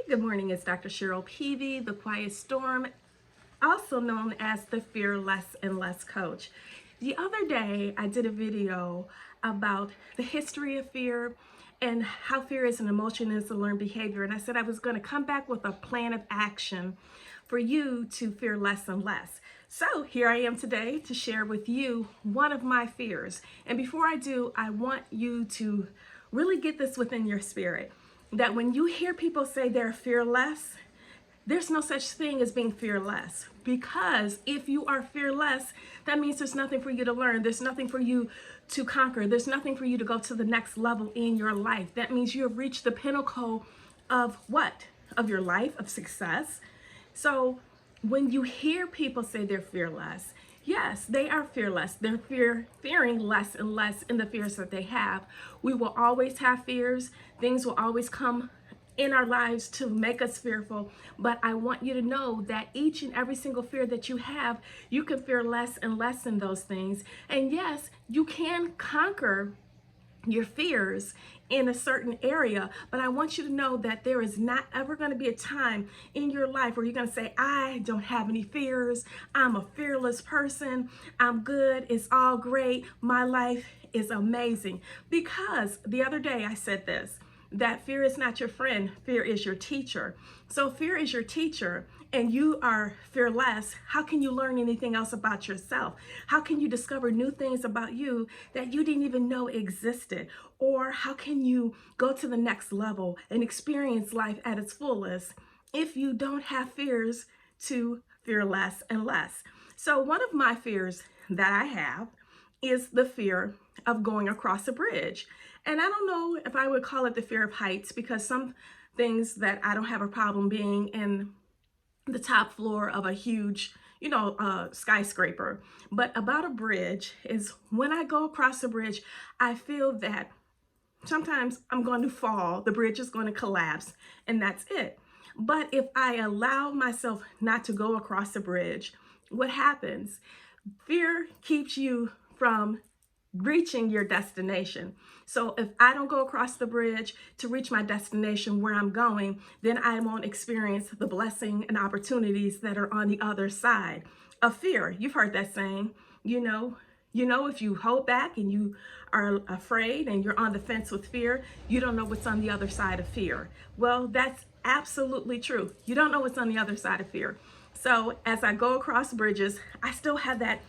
Good morning, it's Dr. Cheryl Peavy, the Quiet Storm, also known as the Fear Less and Less Coach. The other day, I did a video about the history of fear and how fear is an emotion and is a learned behavior. And I said I was going to come back with a plan of action for you to fear less and less. So here I am today to share with you one of my fears. And before I do, I want you to really get this within your spirit, that when you hear people say they're fearless, there's no such thing as being fearless, because if you are fearless, that means there's nothing for you to learn. There's nothing for you to conquer. There's nothing for you to go to the next level in your life. That means you have reached the pinnacle of what? Of your life, of success. So when you hear people say they're fearless, yes, they are fearless. They're fearing less and less in the fears that they have. We will always have fears. Things will always come in our lives to make us fearful. But I want you to know that each and every single fear that you have, you can fear less and less in those things. And yes, you can conquer your fears in a certain area, but I want you to know that there is not ever going to be a time in your life where you're going to say, I don't have any fears. I'm a fearless person. I'm good. It's all great. My life is amazing. Because the other day I said this, that fear is not your friend, fear is your teacher. So fear is your teacher and you are fearless. How can you learn anything else about yourself? How can you discover new things about you that you didn't even know existed? Or how can you go to the next level and experience life at its fullest if you don't have fears to fear less and less? So one of my fears that I have is the fear of going across a bridge. And I don't know if I would call it the fear of heights, because some things that I don't have a problem being in the top floor of a huge, skyscraper. But about a bridge is when I go across a bridge, I feel that sometimes I'm going to fall, the bridge is going to collapse, and that's it. But if I allow myself not to go across the bridge, what happens? Fear keeps you from reaching your destination. So if I don't go across the bridge to reach my destination where I'm going, then I won't experience the blessing and opportunities that are on the other side of fear. You've heard that saying, if you hold back and you are afraid and you're on the fence with fear, you don't know what's on the other side of fear. Well, that's absolutely true. You don't know what's on the other side of fear. So as I go across bridges, I still have that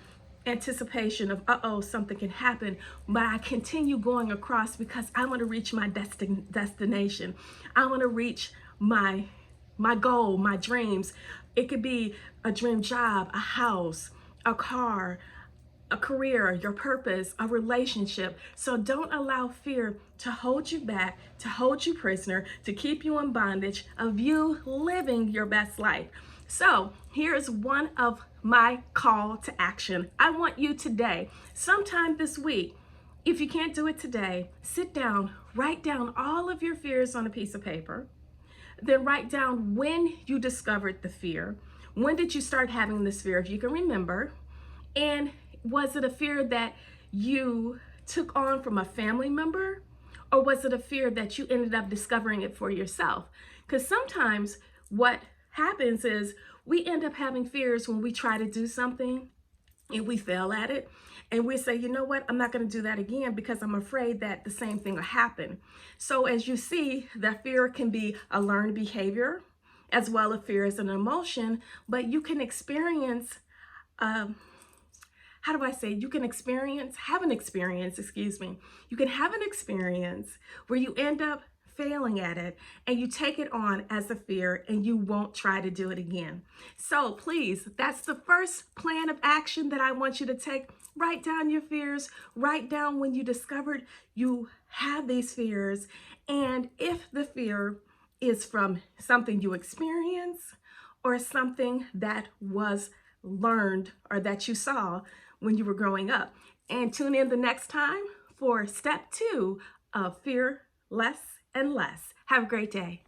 anticipation of, something can happen, but I continue going across because I want to reach my destination. I want to reach my goal, my dreams. It could be a dream job, a house, a car, a career, your purpose, a relationship. So don't allow fear to hold you back, to hold you prisoner, to keep you in bondage of you living your best life. So here's one of my call to action. I want you today, sometime this week, if you can't do it today, sit down, write down all of your fears on a piece of paper, then write down when you discovered the fear. When did you start having this fear, if you can remember? And was it a fear that you took on from a family member? Or was it a fear that you ended up discovering it for yourself? Because sometimes what happens is we end up having fears when we try to do something and we fail at it. And we say, you know what, I'm not going to do that again because I'm afraid that the same thing will happen. So as you see, that fear can be a learned behavior as well as fear is an emotion, but you can experience you can have an experience where you end up failing at it and you take it on as a fear and you won't try to do it again. So please, that's the first plan of action that I want you to take. Write down your fears, write down when you discovered you have these fears, and if the fear is from something you experience or something that was learned or that you saw when you were growing up. And tune in the next time for step 2 of fear less and less. Have a great day.